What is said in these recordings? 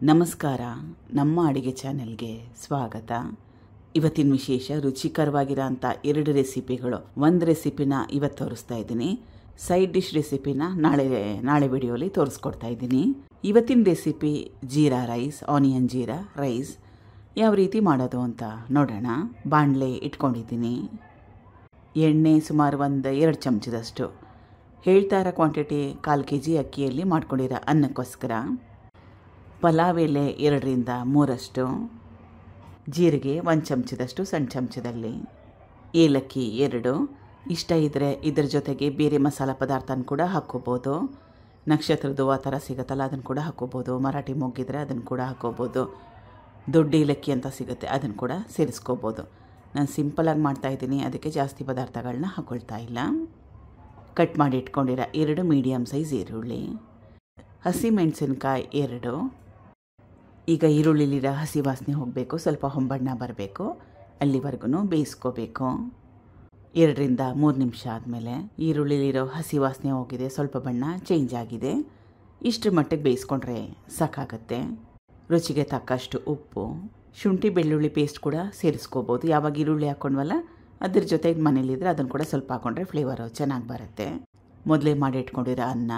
ನಮಸ್ಕಾರ. ನಮ್ಮ ಅಡುಗೆ ಚಾನೆಲ್ಗೆ ಸ್ವಾಗತ. ಇವತ್ತಿನ ವಿಶೇಷ ರುಚಿಕರವಾಗಿರೋ ಅಂಥ 2 ರೆಸಿಪಿಗಳು. ಒಂದು ರೆಸಿಪಿನ ಇವತ್ತು ತೋರಿಸ್ತಾ ಇದ್ದೀನಿ, ಸೈಡ್ ಡಿಶ್ ರೆಸಿಪಿನ ನಾಳೆ ವಿಡಿಯೋಲಿ ತೋರಿಸ್ಕೊಡ್ತಾ ಇದ್ದೀನಿ. ಇವತ್ತಿನ recipe jeera rice, onion jeera rice. ಯಾವ ರೀತಿ ಮಾಡೋದು ಅಂತ ನೋಡೋಣ. ಬಾಣಲೆ ಇಟ್ಕೊಂಡಿದ್ದೀನಿ. ಎಣ್ಣೆ ಸುಮಾರು 2 ಚಮಚದಷ್ಟು. ಹೇಳ್ತಾ ಇರೋ ಕ್ವಾಂಟಿಟಿ 1/4 kg ಅಕ್ಕಿಯಲ್ಲಿ ಮಾಡ್ಕೊಂಡಿರೋ ಅನ್ನಕ್ಕೋಸ್ಕರ. ಪಲಾವ್ ಎಲೆ 2ರಿಂದ 3, ಜೀರಿಗೆ 1 ಚಮಚದಷ್ಟು ಸಣ್ಣ ಚಮಚದಲ್ಲಿ, ಏಲಕ್ಕಿ 2. ಇಷ್ಟ ಇದ್ದರೆ ಇದ್ರ ಜೊತೆಗೆ ಬೇರೆ ಮಸಾಲ ಪದಾರ್ಥನ ಕೂಡ ಹಾಕ್ಕೋಬೋದು. ನಕ್ಷತ್ರದ ಆ ಥರ ಸಿಗುತ್ತಲ್ಲ, ಅದನ್ನು ಕೂಡ ಹಾಕ್ಕೋಬೋದು. ಮರಾಠಿ ಮೊಗ್ಗಿದ್ರೆ ಅದನ್ನು ಕೂಡ ಹಾಕ್ಕೋಬೋದು. ದೊಡ್ಡ ಏಲಕ್ಕಿ ಅಂತ ಸಿಗುತ್ತೆ, ಅದನ್ನು ಕೂಡ ಸೇರಿಸ್ಕೋಬೋದು. ನಾನು ಸಿಂಪಲಾಗಿ ಮಾಡ್ತಾಯಿದ್ದೀನಿ, ಅದಕ್ಕೆ ಜಾಸ್ತಿ ಪದಾರ್ಥಗಳನ್ನ ಹಾಕ್ಕೊಳ್ತಾ ಇಲ್ಲ. ಕಟ್ ಮಾಡಿ ಇಟ್ಕೊಂಡಿರೋ 2 ಮೀಡಿಯಮ್ ಸೈಜ್ ಈರುಳ್ಳಿ, ಹಸಿಮೆಣಸಿನ್ಕಾಯಿ 2. ಈಗ ಈರುಳ್ಳಿಲಿರೋ ಹಸಿ ವಾಸನೆ ಹೋಗಬೇಕು, ಸ್ವಲ್ಪ ಹೊಂಬಣ್ಣ ಬರಬೇಕು, ಅಲ್ಲಿವರೆಗೂ ಬೇಯಿಸ್ಕೋಬೇಕು. 2ರಿಂದ 3 ನಿಮಿಷ ಆದಮೇಲೆ ಈರುಳ್ಳಿಲಿರೋ ಹಸಿ ವಾಸನೆ ಹೋಗಿದೆ, ಸ್ವಲ್ಪ ಬಣ್ಣ ಚೇಂಜ್ ಆಗಿದೆ. ಇಷ್ಟರ ಮಟ್ಟಿಗೆ ಬೇಯಿಸ್ಕೊಂಡ್ರೆ ಸಾಕಾಗತ್ತೆ. ರುಚಿಗೆ ತಕ್ಕಷ್ಟು ಉಪ್ಪು, ಶುಂಠಿ ಬೆಳ್ಳುಳ್ಳಿ ಪೇಸ್ಟ್ ಕೂಡ ಸೇರಿಸ್ಕೋಬೋದು. ಯಾವಾಗ ಈರುಳ್ಳಿ ಹಾಕ್ಕೊಂಡ್ವಲ್ಲ ಅದ್ರ ಜೊತೆಗೆ ಮನೇಲಿದ್ರೆ ಅದನ್ನು ಕೂಡ ಸ್ವಲ್ಪ ಹಾಕ್ಕೊಂಡ್ರೆ ಫ್ಲೇವರು ಚೆನ್ನಾಗಿ ಬರುತ್ತೆ. ಮೊದಲೇ ಮಾಡಿ ಇಟ್ಕೊಂಡಿರೋ ಅನ್ನ.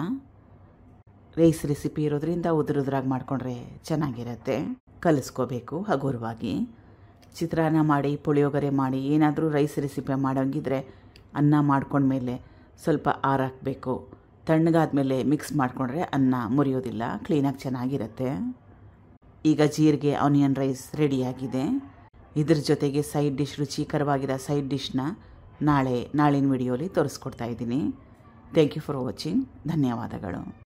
ರೈಸ್ ರೆಸಿಪಿ ಇರೋದ್ರಿಂದ ಉದುರಾಗಿ ಮಾಡಿಕೊಂಡ್ರೆ ಚೆನ್ನಾಗಿರುತ್ತೆ. ಕಲಿಸ್ಕೋಬೇಕು ಹಗುರವಾಗಿ. ಚಿತ್ರಾನ್ನ ಮಾಡಿ, ಪುಳಿಯೋಗರೆ ಮಾಡಿ, ಏನಾದರೂ ರೈಸ್ ರೆಸಿಪಿ ಮಾಡೋಂಗಿದ್ರೆ ಅನ್ನ ಮಾಡ್ಕೊಂಡ್ಮೇಲೆ ಸ್ವಲ್ಪ ಆರಾಕಬೇಕು. ತಣ್ಣಗಾದ್ಮೇಲೆ ಮಿಕ್ಸ್ ಮಾಡಿಕೊಂಡ್ರೆ ಅನ್ನ ಮುರಿಯೋದಿಲ್ಲ, ಕ್ಲೀನಾಗಿ ಚೆನ್ನಾಗಿರುತ್ತೆ. ಈಗ ಜೀರಿಗೆ ಆನಿಯನ್ ರೈಸ್ ರೆಡಿಯಾಗಿದೆ. ಇದ್ರ ಜೊತೆಗೆ ಸೈಡ್ ಡಿಶ್, ರುಚಿಕರವಾಗಿರೋ ಸೈಡ್ ಡಿಶ್ನ ನಾಳಿನ ವಿಡಿಯೋಲಿ ತೋರಿಸ್ಕೊಡ್ತಾ ಇದ್ದೀನಿ. Thank you for watching. ಧನ್ಯವಾದಗಳು.